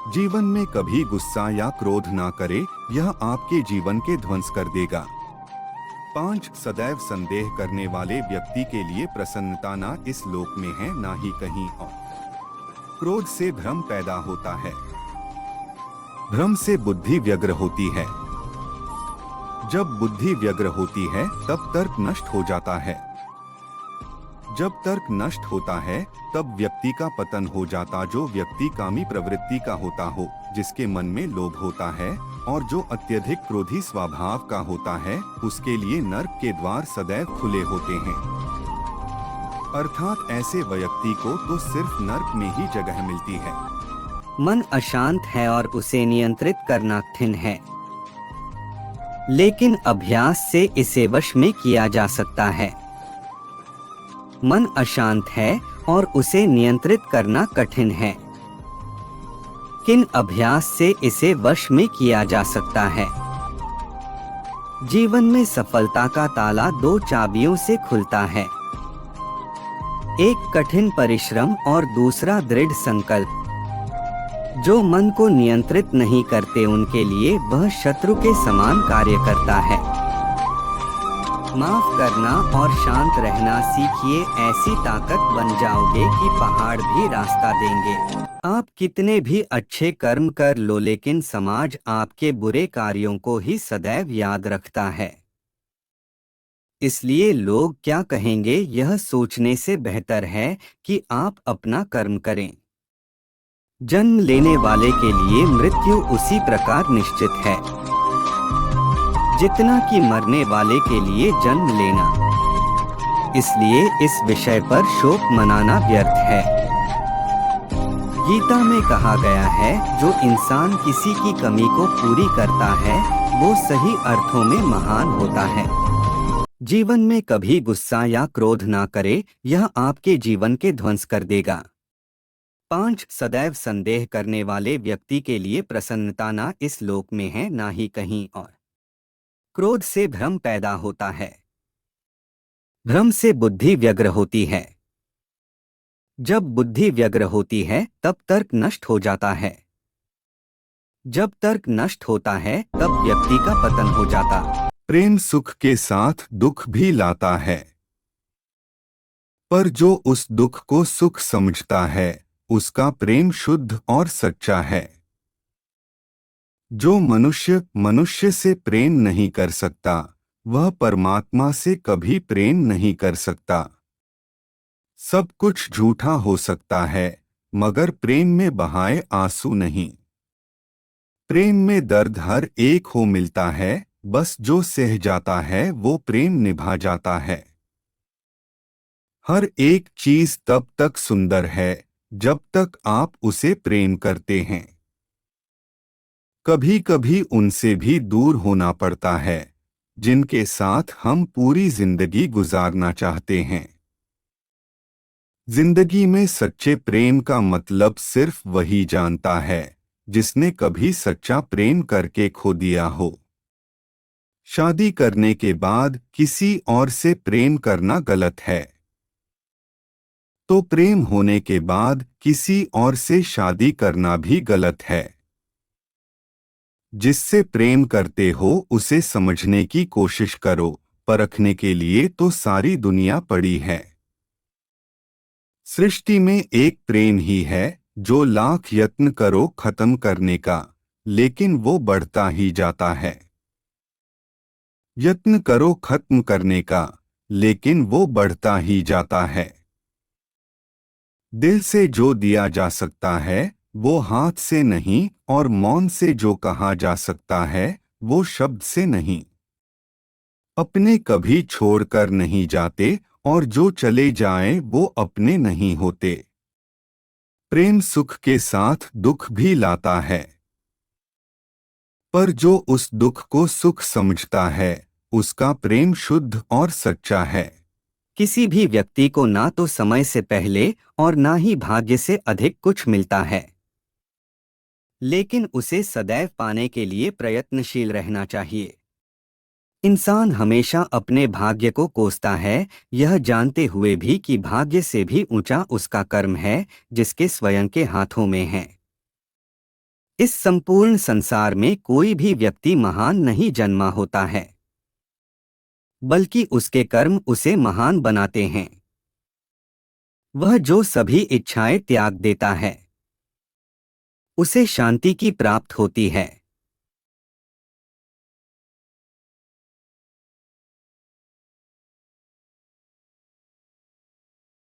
जीवन में कभी गुस्सा या क्रोध ना करे, यह आपके जीवन के ध्वंस कर देगा। 5 सदैव संदेह करने वाले व्यक्ति के लिए प्रसन्नता ना इस लोक में है ना ही कहीं और। क्रोध से भ्रम पैदा होता है, भ्रम से बुद्धि व्यग्र होती है। जब बुद्धि व्यग्र होती है तब तर्क नष्ट हो जाता है। जब तर्क नष्ट होता है तब व्यक्ति का पतन हो जाता। जो व्यक्ति कामी प्रवृत्ति का होता हो, जिसके मन में लोभ होता है और जो अत्यधिक क्रोधी स्वभाव का होता है, उसके लिए नर्क के द्वार सदैव खुले होते हैं। अर्थात ऐसे व्यक्ति को तो सिर्फ नर्क में ही जगह मिलती है। मन अशांत है और उसे नियंत्रित करना कठिन है, लेकिन अभ्यास से इसे वश में किया जा सकता है। मन अशांत है और उसे नियंत्रित करना कठिन है, किन अभ्यास से इसे वश में किया जा सकता है। जीवन में सफलता का ताला 2 चाबियों से खुलता है, एक कठिन परिश्रम और दूसरा दृढ़ संकल्प। जो मन को नियंत्रित नहीं करते उनके लिए वह शत्रु के समान कार्य करता है। माफ करना और शांत रहना सीखिए, ऐसी ताकत बन जाओगे कि पहाड़ भी रास्ता देंगे। आप कितने भी अच्छे कर्म कर लो, लेकिन समाज आपके बुरे कार्यों को ही सदैव याद रखता है। इसलिए लोग क्या कहेंगे यह सोचने से बेहतर है कि आप अपना कर्म करें। जन्म लेने वाले के लिए मृत्यु उसी प्रकार निश्चित है जितना कि मरने वाले के लिए जन्म लेना। इसलिए इस विषय पर शोक मनाना व्यर्थ है। गीता में कहा गया है, जो इंसान किसी की कमी को पूरी करता है वो सही अर्थों में महान होता है। जीवन में कभी गुस्सा या क्रोध ना करे, यह आपके जीवन के ध्वंस कर देगा। 5 सदैव संदेह करने वाले व्यक्ति के लिए प्रसन्नता ना इस लोक में है ना ही कहीं और। क्रोध से भ्रम पैदा होता है, भ्रम से बुद्धि व्यग्र होती है। जब बुद्धि व्यग्र होती है तब तर्क नष्ट हो जाता है। जब तर्क नष्ट होता है तब व्यक्ति का पतन हो जाता। प्रेम सुख के साथ दुख भी लाता है, पर जो उस दुख को सुख समझता है उसका प्रेम शुद्ध और सच्चा है। जो मनुष्य मनुष्य से प्रेम नहीं कर सकता, वह परमात्मा से कभी प्रेम नहीं कर सकता। सब कुछ झूठा हो सकता है, मगर प्रेम में बहाए आंसू नहीं। प्रेम में दर्द हर एक को मिलता है, बस जो सह जाता है वो प्रेम निभा जाता है। हर एक चीज तब तक सुंदर है जब तक आप उसे प्रेम करते हैं। कभी कभी उनसे भी दूर होना पड़ता है जिनके साथ हम पूरी जिंदगी गुजारना चाहते हैं। जिंदगी में सच्चे प्रेम का मतलब सिर्फ वही जानता है जिसने कभी सच्चा प्रेम करके खो दिया हो। शादी करने के बाद किसी और से प्रेम करना गलत है, तो प्रेम होने के बाद किसी और से शादी करना भी गलत है। जिससे प्रेम करते हो उसे समझने की कोशिश करो, परखने के लिए तो सारी दुनिया पड़ी है। सृष्टि में एक प्रेम ही है जो लाख यत्न करो खत्म करने का, लेकिन वो बढ़ता ही जाता है। यत्न करो खत्म करने का, लेकिन वो बढ़ता ही जाता है। दिल से जो दिया जा सकता है वो हाथ से नहीं, और मौन से जो कहा जा सकता है वो शब्द से नहीं। अपने कभी छोड़कर नहीं जाते, और जो चले जाएं वो अपने नहीं होते। प्रेम सुख के साथ दुख भी लाता है, पर जो उस दुख को सुख समझता है उसका प्रेम शुद्ध और सच्चा है। किसी भी व्यक्ति को ना तो समय से पहले और ना ही भाग्य से अधिक कुछ मिलता है, लेकिन उसे सदैव पाने के लिए प्रयत्नशील रहना चाहिए। इंसान हमेशा अपने भाग्य को कोसता है, यह जानते हुए भी कि भाग्य से भी ऊंचा उसका कर्म है जिसके स्वयं के हाथों में है। इस संपूर्ण संसार में कोई भी व्यक्ति महान नहीं जन्मा होता है, बल्कि उसके कर्म उसे महान बनाते हैं। वह जो सभी इच्छाएं त्याग देता है, उसे शांति की प्राप्त होती है।